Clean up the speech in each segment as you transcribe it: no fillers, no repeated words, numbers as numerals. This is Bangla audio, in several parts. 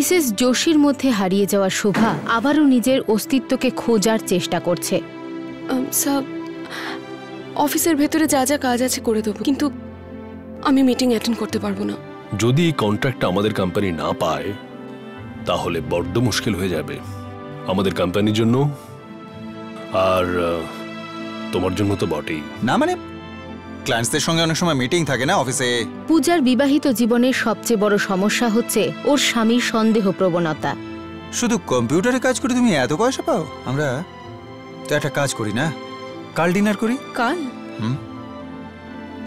মিসেস যোশীর মধ্যে হারিয়ে যাওয়া শোভা আবারও নিজের অস্তিত্বকে খোঁজার চেষ্টা করছে। স্যার, অফিসের ভেতরে যা যা কাজ আছে করে দেবো, কিন্তু আমি মিটিং অ্যাটেন্ড করতে পারবো না। যদি এই কন্ট্রাক্টটা আমাদের কোম্পানি না পায় তাহলে বড্ড মুশকিল হয়ে যাবে আমাদের কোম্পানির জন্য, আর তোমার জন্য তো বটেই। না মানে ক্লায়েন্টসদের সঙ্গে অনেক সময় মিটিং থাকে না অফিসে। পূজার বিবাহিত জীবনের সবচেয়ে বড় সমস্যা হচ্ছে ওর স্বামীর সন্দেহ প্রবণতা। শুধু কম্পিউটারে কাজ করে তুমি এত পয়সা পাও? আমরা তো একটা কাজ করি না, কাল ডিনার করি। কাল?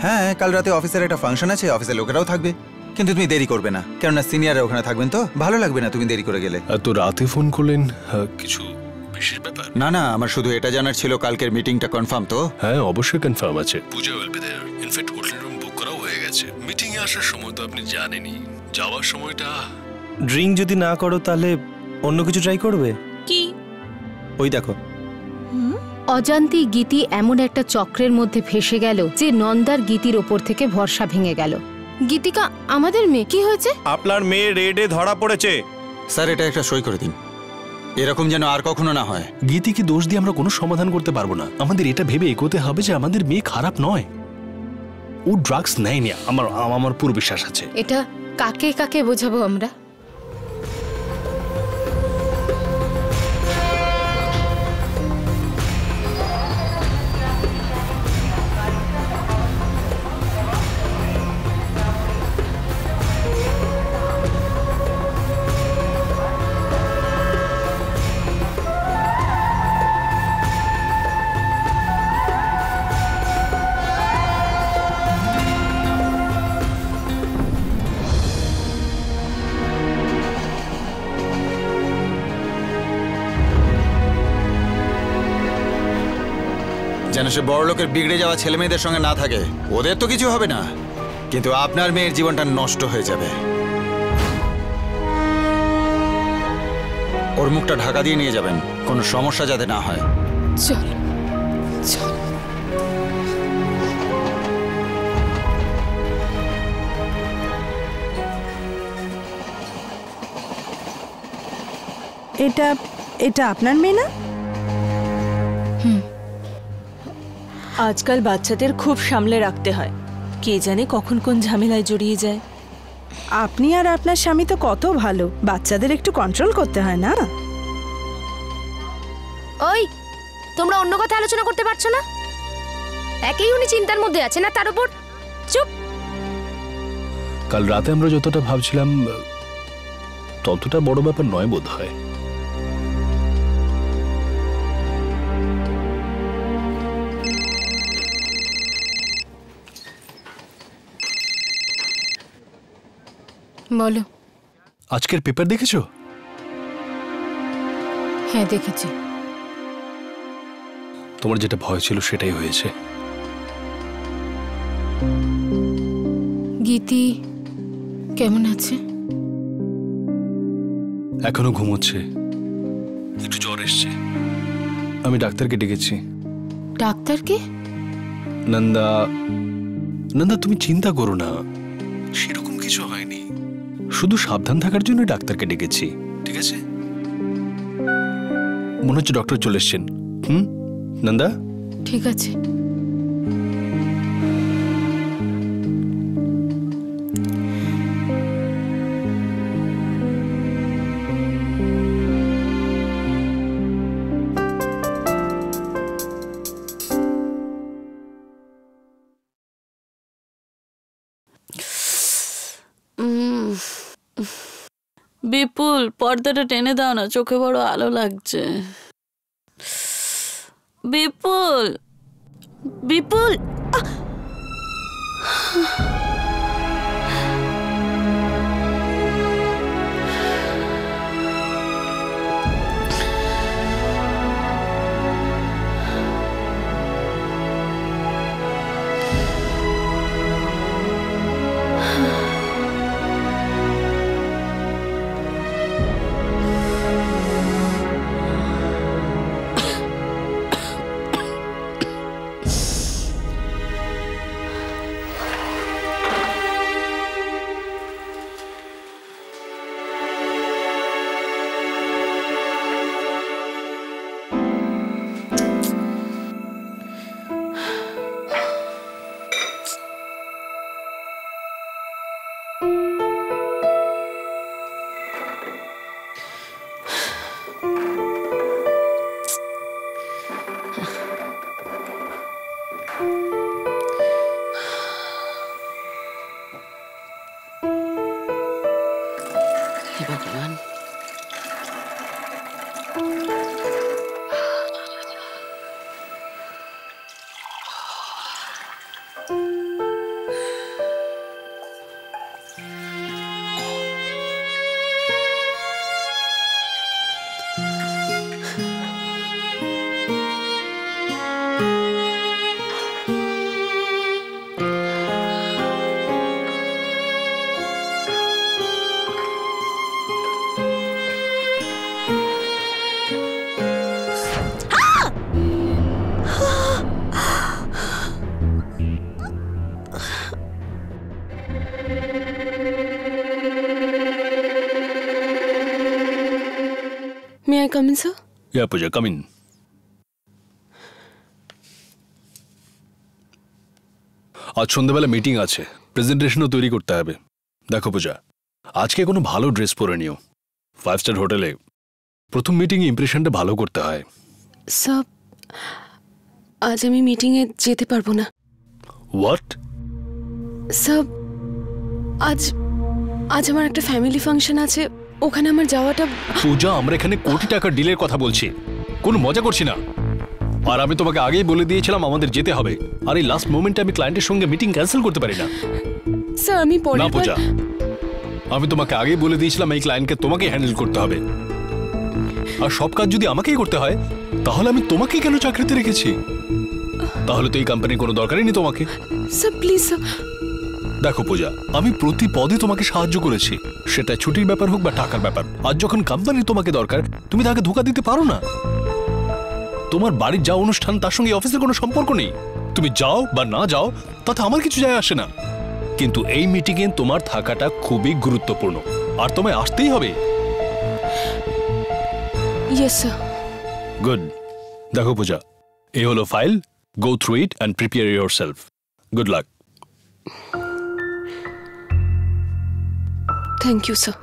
হ্যাঁ, কাল রাতে অফিসের একটা ফাংশন আছে, অফিসের লোকেরাও থাকবে, কিন্তু তুমি দেরি করবে না, কেননা সিনিয়ররা ওখানে থাকবেন, তো ভালো লাগবে না তুমি দেরি করে গেলে। তো রাতে ফোন করলেন, কিছু বিশেষ ব্যাপার? না না, আমার শুধু এটা জানার ছিল কালকের মিটিংটা কনফার্ম তো? হ্যাঁ, অবশ্যই কনফার্ম আছে। Puja will be there. In fact hotel room book করাও হয়ে গেছে। মিটিং এ আসার সময় তো আপনি জানেনই, যাওয়ার সময়টা। ড্রিঙ্ক যদি না করো তাহলে অন্য কিছু ট্রাই করবে? কি? ওই দেখো। অজান্তেই গীতি এমন একটা চক্রের মধ্যে ফেসে গেল যে নন্দার গীতির ওপর থেকে ভরসা ভেঙে গেল। গীতিকা, আমাদের মেয়ে কি হয়েছে? আপনার মেয়ে রেডে ধরা পড়েছে। স্যার, এটা একটা সই করে দিন, এরকম যেন আর কখনো না হয়। গীতিকে দোষ দিয়ে আমরা কোনো সমাধান করতে পারবো না। আমাদের এটা ভেবে এগোতে হবে যে আমাদের মেয়ে খারাপ নয়, ও ড্রাগস নেয়নি। আমার পুরো বিশ্বাস আছে। এটা কাকে কাকে বোঝাবো আমরা? যেন সে বড় লোকের বিগড়ে যাওয়া ছেলে মেয়েদের সঙ্গে না থাকে। ওদের তো কিছু হবে না, কিন্তু আপনার মেয়ের জীবনটা নষ্ট হয়ে যাবে। ওর মুখটা ঢাকা দিয়ে নিয়ে যাবেন, কোনো সমস্যা যাতে না হয়। চল চল। এটা এটা আপনার মেয়ে না? আজকাল বাচ্চাদের খুব সামলে রাখতে হয়, কে জানে কখন কোন ঝামেলায় জড়িয়ে যায়। আপনি আর আপনার স্বামী তো কত ভালো, বাচ্চাদের একটু কন্ট্রোল করতে হয় না? ওই, তোমরা অন্য কথা আলোচনা করতে পারছো না? একেই উনি চিন্তার মধ্যে আছে না, তার উপর চুপ। কাল রাতে আমরা যতটা ভাবছিলাম ততটা বড় ব্যাপার নয় বোধ হয়। বলো। আজকের পেপার দেখেছো? হ্যাঁ, দেখেছি। তোমার যেটা ভয় ছিল সেটাই হয়েছে। গীতি কেমন আছে? এখনো ঘুমোচ্ছে, একটু জ্বর এসছে। আমি ডাক্তারকে ডেকেছি। ডাক্তারকে? নন্দা, নন্দা তুমি চিন্তা করো না, সেরকম কিছু হয়নি। শুধু সাবধান থাকার জন্য ডাক্তারকে ডেকেছি, ঠিক আছে? মনে হচ্ছে ডক্টর চলে এসছেন। নন্দা, ঠিক আছে। বিপুল, পর্দাটা টেনে দাও না, চোখে বড় আলো লাগছে। Bipul, Bipul. Come in sir? Yeah Puja, come in. আজ সন্ধ্যাবেলা মিটিং আছে, প্রেজেন্টেশনও তৈরি করতে হবে। দেখো পূজা, আজকে কোনো ভালো ড্রেস পরে নিও। 5 স্টার হোটেলে প্রথম মিটিংয়ে ইমপ্রেশনটা ভালো করতে হয়। স্যার, আজ আমি মিটিংয়ে যেতে পারবো না। হোয়াট? স্যার, আজ আমার একটা ফ্যামিলি ফাংশন আছে, ওখানে আমার যাওয়াটা। পূজা, আমরা এখানে কোটি টাকার ডিলের কথা বলছি, কোনো মজা করছি না। আর আমি তোমাকে আগেই বলে দিয়েছিলাম আমাদের যেতে হবে, আর এই লাস্ট মোমেন্টে আমি ক্লায়েন্টের সঙ্গে মিটিং ক্যান্সেল করতে পারি না। স্যার, আমি পরে। না পূজা, আমি তোমাকে আগেই বলে দিয়েছিলাম এই ক্লায়েন্টকে তোমাকে হ্যান্ডেল করতে হবে, আর সব কাজ যদি আমাকেই করতে হয় তাহলে আমি তোমাকেই কেন চাকরিতে রেখেছি? তাহলে তো এই কোম্পানির কোনো দরকারই নেই তোমাকে। Sir please sir. দেখো পূজা, আমি প্রতি পদে তোমাকে সাহায্য করেছি, সেটা ছুটির ব্যাপার হোক বা টাকার ব্যাপার। আজ যখন কোম্পানির তোমাকে দরকার, তুমি তাকে ধোঁকা দিতে পারো না। তোমার বাড়ির যা অনুষ্ঠান তার সঙ্গে অফিসের কোনো সম্পর্ক নেই, তুমি যাও বা না যাও তাতে আমার কিছু যায় আসে না। কিন্তু এই মিটিংয়ে তোমার থাকাটা খুবই গুরুত্বপূর্ণ, আর তোমায় আসতেই হবে। Yes sir. গুড। দেখো পূজা, এই হলো file, go through it and prepare yourself. Good luck. Thank you sir.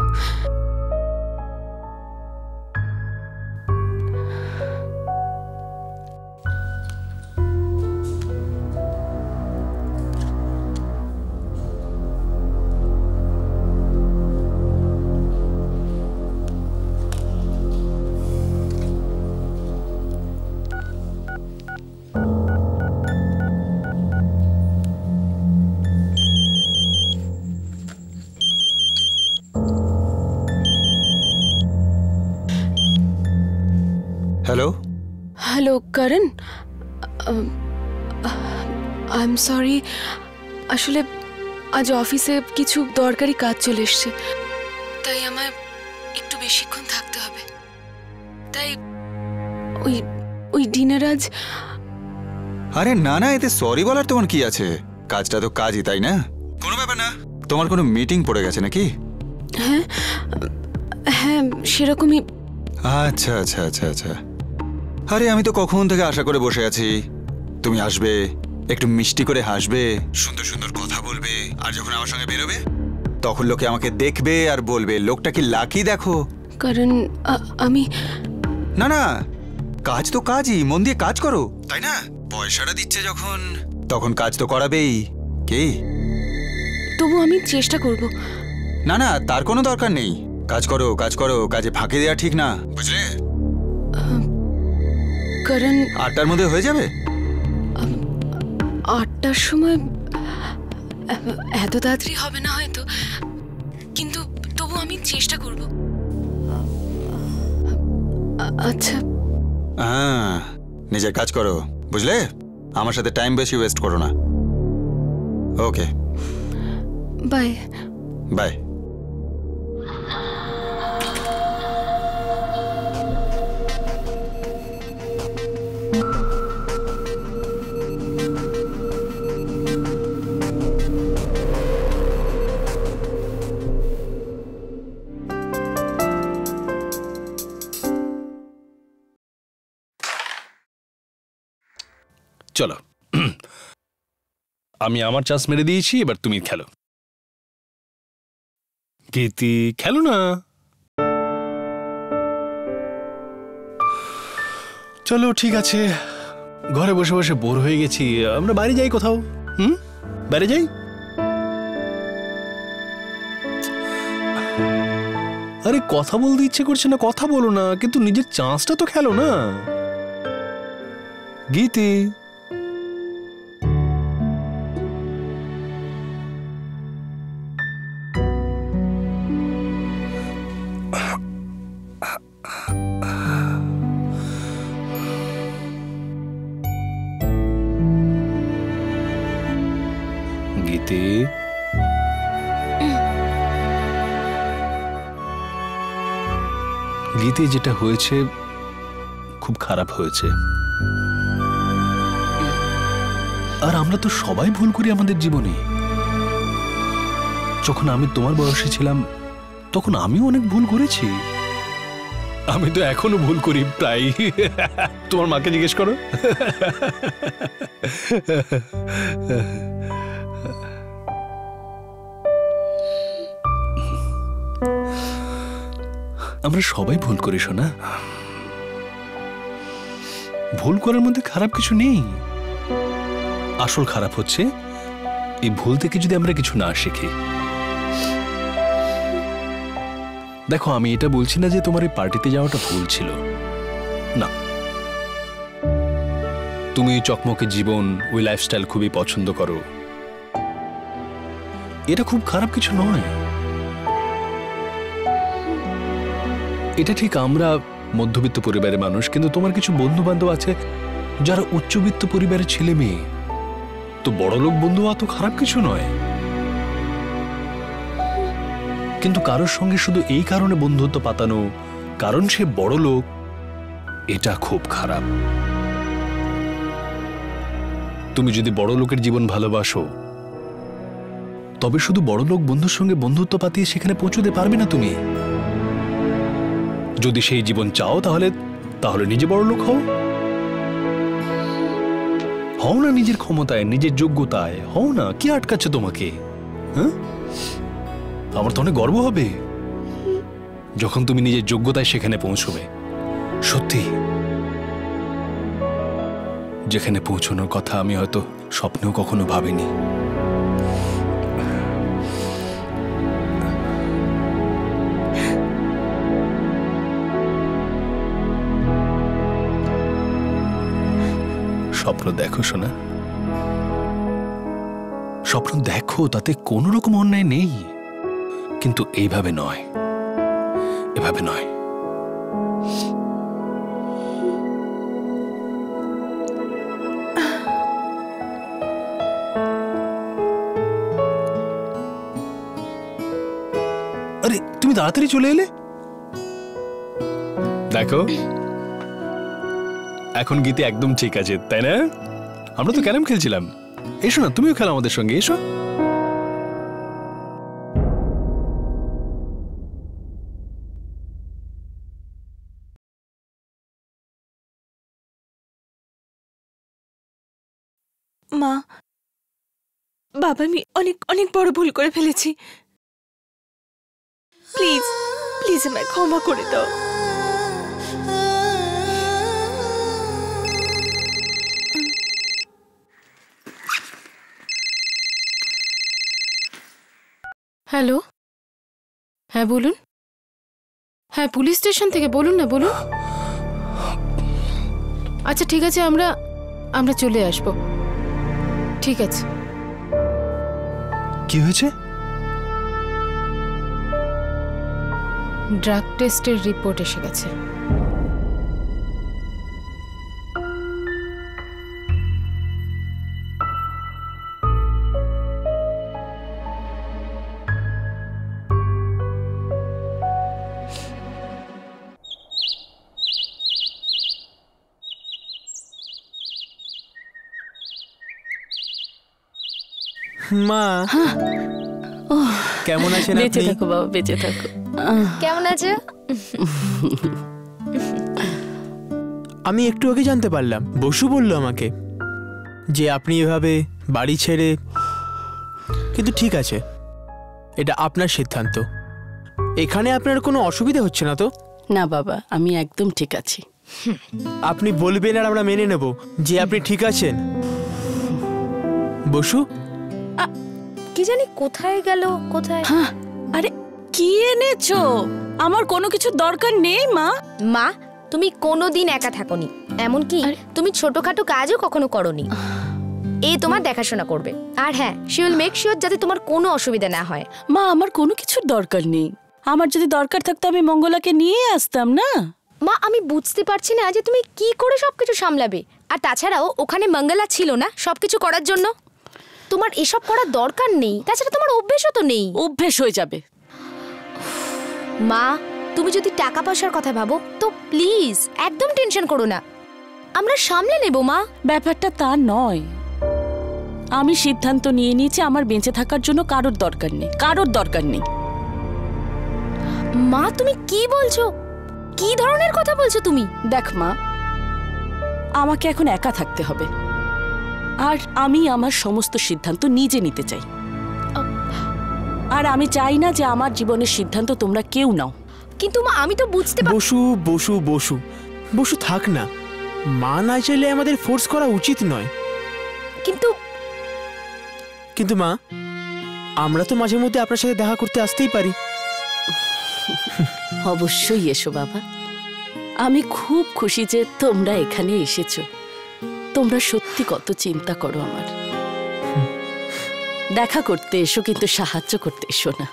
Hello hello Karan, I am sorry, আসলে আজ অফিসে কিছু দরকারি কাজ চলে এসছে, তাই আমায় একটু বেশিক্ষণ থাকতে হবে। তাই ওই ডিনার আজ। আরে না না, এতে সরি বলার তোমার কি আছে? কাজটা তো কাজই, তাই না? কোনো ব্যাপার না। তোমার কোনো মিটিং পড়ে গেছে নাকি? হ্যাঁ হ্যাঁ, সেরকমই। আচ্ছা আচ্ছা আচ্ছা আচ্ছা। আরে আমি তো কখন থেকে আশা করে বসে আছি তুমি আসবে, একটু মিষ্টি করে হাসবে, সুন্দর সুন্দর কথা বলবে, আর যখন আমার সঙ্গে বেরোবে তখন লোকে আমাকে দেখবে আর বলবে লোকটা কি লাকি দেখো। কারণ আমি। না না, কাজ তো কাজই, মন দিয়ে কাজ করো, তাই না? পয়সাটা দিচ্ছে যখন, তখন কাজ তো করাবেই। কি? তবু আমি চেষ্টা করব। না না, তার কোনো দরকার নেই। কাজ করো কাজ করো, কাজে ফাঁকি দেওয়া ঠিক না, বুঝলে? কারণ 8টার মধ্যে হয়ে যাবে? 8টার সময় এত তাড়াতাড়ি হবে না হয়তো, কিন্তু তবু আমি চেষ্টা করব। আচ্ছা। হ্যাঁ, নিজের কাজ করো, বুঝলে? আমার সাথে টাইম বেশি ওয়েস্ট করো না। ওকে, বাই বাই। চলো, আমি আমার চান্স মেরে দিয়েছি, এবার তুমি খেলো। গীতি, খেলো না। চলো ঠিক আছে, ঘরে বসে বসে বোর হয়ে গেছি, আমরা বাইরে যাই কোথাও। বাইরে যাই। আরে কথা বলতে ইচ্ছে করছে না, কথা বলো না, কিন্তু নিজের চান্সটা তো খেলো না। গীতি, গীতি, গীতি, যেটা হয়েছে খুব খারাপ হয়েছে, আর আমরা তো সবাই ভুল করি আমাদের জীবনে। যখন আমি তোমার বয়সে ছিলাম তখন আমিও অনেক ভুল করেছি, আমি তো এখনো ভুল করি প্রায়। তোমার মাকে জিজ্ঞেস করো। আমরা সবাই ভুল করি শোনা। ভুল করার মধ্যে খারাপ কিছু নেই। আসল খারাপ হচ্ছে এই ভুল থেকে যদি আমরা কিছু না শিখি। দেখো, আমি এটা বলছি না যে তোমার এই পার্টিতে যাওয়াটা ভুল ছিল না। তুমি চকমকে জীবন, ওই লাইফস্টাইল খুবই পছন্দ করো, এটা খুব খারাপ কিছু নয়। এটা ঠিক, আমরা মধ্যবিত্ত পরিবারের মানুষ, কিন্তু তোমার কিছু বন্ধু বান্ধব আছে যারা উচ্চবিত্ত পরিবারের ছেলে মেয়ে। তো বড়লোক বন্ধু হওয়া তো খারাপ কিছু নয়, কিন্তু কারোর সঙ্গে শুধু এই কারণে বন্ধুত্ব পাতানো কারণ সে বড় লোক, এটা খুব খারাপ। তুমি যদি বড় লোকের জীবন ভালোবাসো, তবে শুধু বড় লোক বন্ধুর সঙ্গে বন্ধুত্ব পাতিয়ে সেখানে পৌঁছতে পারবে না তুমি। যদি সেই জীবন চাও তাহলে নিজে বড় লোক হও না, নিজের ক্ষমতায়, নিজের যোগ্যতায় হও না। কি আটকাচ্ছে তোমাকে? হ্যাঁ, আমার তো অনেক গর্ব হবে যখন তুমি নিজের যোগ্যতায় সেখানে পৌঁছবে। সত্যি, যেখানে পৌঁছানোর কথা আমি হয়তো স্বপ্নেও কখনো ভাবিনি। স্বপ্ন দেখো শোনা, স্বপ্ন দেখো, তাতে কোনো রকম অন্যায় নেই, কিন্তু এইভাবে নয়, এভাবে নয়। আরে তুমি তাড়াতাড়ি চলে এলে। দেখো, এখন গীতে একদম ঠিক আছে, তাই না? আমরা তো ক্যারাম খেলছিলাম। এসো না, তুমিও খেলো আমাদের সঙ্গে, এসো। মা, বাবা, আমি অনেক অনেক বড় ভুল করে ফেলেছি। প্লিজ প্লিজ আমায় ক্ষমা করে দাও। হ্যালো, হ্যাঁ বলুন। হ্যাঁ, পুলিশ স্টেশন থেকে বলুন না, বলুন। আচ্ছা ঠিক আছে, আমরা চলে আসব। ঠিক আছে। কি হয়েছে? ড্রাগ টেস্টের রিপোর্ট এসে গেছে। মা, কেমন আছেন আপনি? বেঁচে থাকো বাবা, বেঁচে থাকো। কেমন আছে? আমি একটু আগে জানতে পারলাম, বসু বলল আমাকে যে আপনি এভাবে বাড়ি ছেড়ে। কিন্তু ঠিক আছে, এটা আপনার সিদ্ধান্ত। এখানে আপনার কোনো অসুবিধা হচ্ছে না তো? না বাবা, আমি একদম ঠিক আছি। আপনি বলবেন আর আমরা মেনে নেব যে আপনি ঠিক আছেন। বসু, কি জানি কোথায় গেল, কোথায়? আরে কি এনেছো? আমার কোনো কিছু দরকার নেই মা। মা, তুমি কোনোদিন একা থাকোনি, এমনকি তুমি ছোটখাটো কাজও কখনো করোনি। এই তোমার দেখাশোনা করবে, আর হ্যাঁ, শি উইল মেক শিওর যাতে তোমার কোনো অসুবিধা না হয়। মা, আমার কোনো কিছুর দরকার নেই। আমার যদি দরকার থাকতো আমি মঙ্গলাকে নিয়ে আসতাম না। মা, আমি বুঝতে পারছি না যে তুমি কি করে সবকিছু সামলাবে। আর তাছাড়াও ওখানে মঙ্গলা ছিল না সবকিছু করার জন্য। তোমার এসব করার দরকার নেই, তাছাড়া তোমার অভ্যেসও তো নেই। অভ্যেস হয়ে যাবে। মা, তুমি যদি টাকা পয়সার কথা ভাবো তো প্লিজ একদম টেনশন করো না, আমরা সামলে নেব। মা, ব্যাপারটা তা নয়। আমি সিদ্ধান্ত নিয়ে নিয়েছি আমার বেঁচে থাকার জন্য কারোর দরকার নেই, কারোর দরকার নেই। মা, তুমি কি বলছো? কি ধরনের কথা বলছো তুমি? দেখ মা, আমাকে এখন একা থাকতে হবে, আর আমি আমার সমস্ত সিদ্ধান্ত নিজে নিতে চাই। আর আমি চাই না যে আমার জীবনের সিদ্ধান্ত তোমরা কেউ নাও। কিন্তু মা, আমি তো বুঝতে বসু বসু বসু বসু থাক না। মা না চাইলে আমাদের ফোর্স করা উচিত নয়। কিন্তু মা, আমরা তো মাঝে মধ্যে আপনার সাথে দেখা করতে আসতেই পারি। অবশ্যই এসো বাবা। আমি খুব খুশি যে তোমরা এখানে এসেছো। তোমরা সত্যি কত চিন্তা করো আমার। দেখা করতে এসো, কিন্তু সাহায্য করতে এসো না।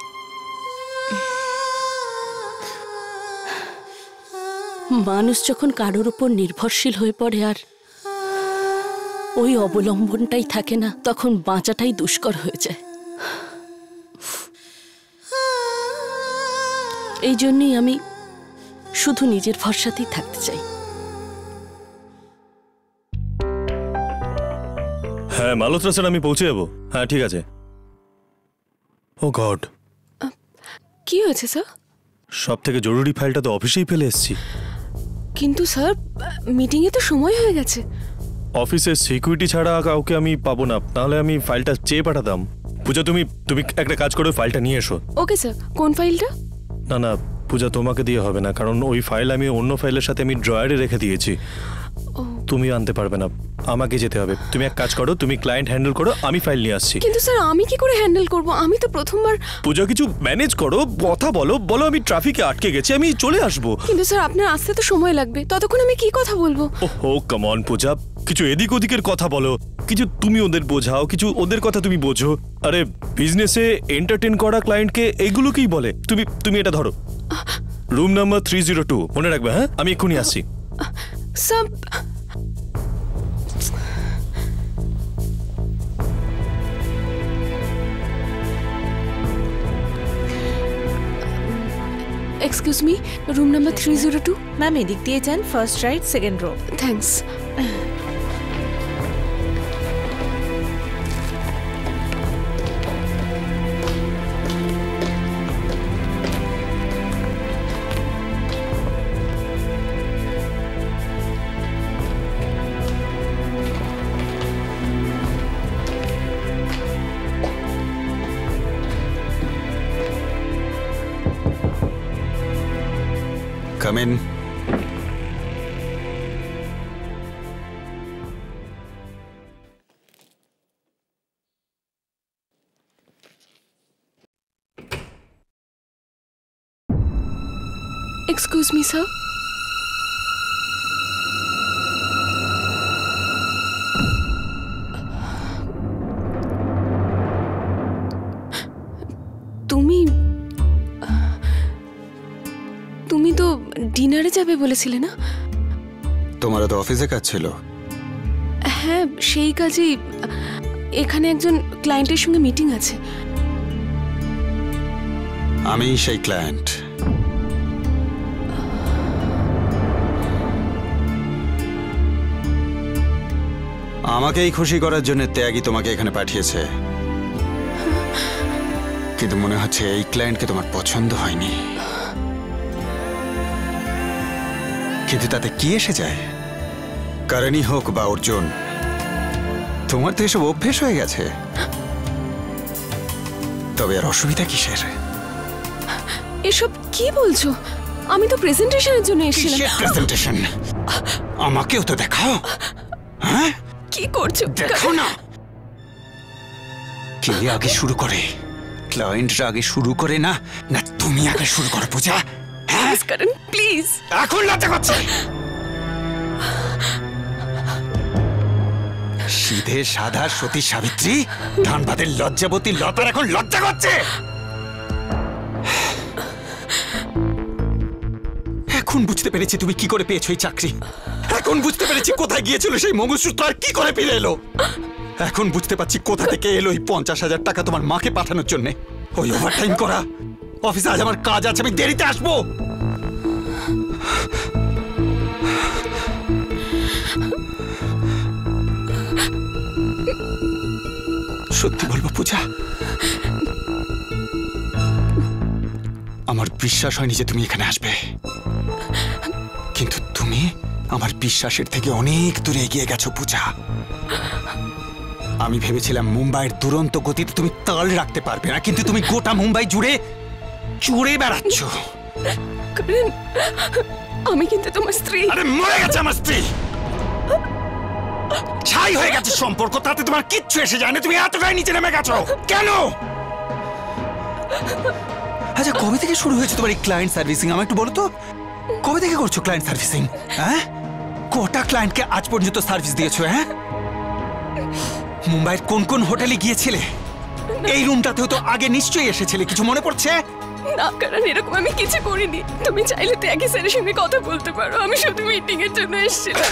মানুষ যখন কারোর উপর নির্ভরশীল হয়ে পড়ে আর ওই অবলম্বনটাই থাকে না, তখন বাঁচাটাই দুষ্কর হয়ে যায়। এই জন্যই আমি শুধু নিজের ভরসাতেই থাকতে চাই। হ্যাঁ মালহোত্রা স্যার, আমি পৌঁছে যাবো। হ্যাঁ ঠিক আছে। ও গড, কি হয়েছে স্যার? সব থেকে জরুরি ফাইলটা তো অফিসেই ফেলে এসেছি। কিন্তু স্যার, মিটিংয়ে তো সময় হয়ে গেছে। অফিসের সিকিউরিটি ছাড়া কাউকে আমি পাবো না, তাহলে আমি ফাইলটা চেয়ে পাঠাতাম। পূজা, তুমি একটা কাজ করো, ফাইলটা নিয়ে এসো। Okay sir. কোন ফাইলটা? না না পূজা, তোমাকে দিয়ে হবে না, কারণ ওই ফাইল আমি অন্য ফাইলের সাথে আমি ড্রয়ারে রেখে দিয়েছি। তুমি আনতে পারবে না, আমাকে যেতে হবে। তুমি এক কাজ করো, তুমি ক্লায়েন্ট হ্যান্ডেল করো, আমি ফাইল নিয়ে আসছি। কিন্তু স্যার, আমি কি করে হ্যান্ডেল করব? আমি তো প্রথমবার। পূজা, কিছু ম্যানেজ করো, কথা বলো আমি ট্রাফিকে আটকে গেছি, আমি চলে আসবো। কিন্তু স্যার, আপনার আসতে তো সময় লাগবে, ততক্ষণ আমি কি কথা বলবো? ওহো কাম অন পূজা, কিছু এদিক ওদিকের কথা বলো, কিছু তুমি ওদের বোঝাও, কিছু ওদের কথা তুমি বোঝো। আরে বিজনেসে এন্টারটেইন করা ক্লায়েন্টকে এইগুলোকেই বলে। তুমি এটা ধরো, রুম নাম্বার 302, মনে রাখবে। হ্যাঁ, আমি এক্ষুনি আসছি। Sir, excuse me, room number 302। Ma'am, এদিক দিয়ে যান, first right, second rho. Thanks. Come in. Excuse me sir. তুমি তো ডিনারে যাবে বলেছিলে না? তোমারও তো অফিসে কাজ ছিল। হ্যাঁ, সেই কাজেই এখানে একজন ক্লায়েন্টের সঙ্গে মিটিং আছে। আমি সেই ক্লায়েন্ট। আমাকেই খুশি করার জন্য ত্যাগী তোমাকে এখানে পাঠিয়েছে, কিন্তু মনে হচ্ছে এই ক্লায়েন্টকে তোমার পছন্দ হয়নি। কিন্তু তাতে কি এসে যায়? কারণই হোক বা অর্জুন, তোমার তো এসব অভ্যেস হয়ে গেছে। তবে আর অসুবিধা কিসের? এসব কি বলছো? আমি তো প্রেজেন্টেশনের জন্য এসেছিলাম। প্রেজেন্টেশন? আমাকেও তো দেখাও। হ্যাঁ, কি করছো? দেখো না। কে আগে শুরু করে? ক্লায়েন্টরা আগে শুরু করে না, না তুমি আগে শুরু করো পূজা? প্লিজ। এখন লজ্জা করছে। সিধে সাধা সতী সাবিত্রী, ধানবাদের লজ্জাবতী লতার এখন লজ্জা করছে। এখন বুঝতে পেরেছি তুমি কি করে পেয়েছো এই চাকরি। এখন বুঝতে পেরেছি কোথায় গিয়েছিল সেই মঙ্গলসূত্র আর কি করে ফিরে এলো। এখন বুঝতে পারছি কোথা থেকে এলো এই 50,000 টাকা তোমার মাকে পাঠানোর জন্য। ওই ওভারটাইম করা। অফিসে আজ আমার কাজ আছে, আমি দেরিতে আসবো। সত্যি বলবো পূজা, আমার বিশ্বাস হয়নি যে তুমি এখানে আসবে। বিশ্বাসের থেকে অনেক দূরে এগিয়ে গেছো পূজা। আমি ভেবেছিলাম মুম্বাইয়ের দুরন্ত গতিতে তুমি তাল রাখতে পারবে না, কিন্তু তুমি গোটা মুম্বাই জুড়ে চড়ে বেড়াচ্ছ। কারণ আমি কিন্তু তোমার স্ত্রী। আরে মরে গেছে আমার স্ত্রী, ছাই হয়ে গেছে সম্পর্ক, তাতে তোমার কিচ্ছু এসে যায় না। তুমি এতটাই নিচে নেমে গেছো কেন? আচ্ছা, কবে থেকে শুরু হয়েছে তোমার এই ক্লায়েন্ট সার্ভিসিং? আমাকে একটু বলো তো, কবে থেকে করছো ক্লায়েন্ট সার্ভিসিং? হ্যাঁ, কটা ক্লায়েন্টকে আজ পর্যন্ত সার্ভিস দিয়েছো? হ্যাঁ, মুম্বাইয়ের কোন কোন হোটেলে গিয়েছিলে? এই রুমটাতেও তো আগে নিশ্চয়ই এসেছিলে, কিছু মনে পড়ছে? না, কারণ এরকম আমি কিছু করিনি। তুমি চাইলে তো একই স্যারের সঙ্গে কথা বলতে পারো, আমি শুধু মিটিং এর জন্য এসেছিলাম।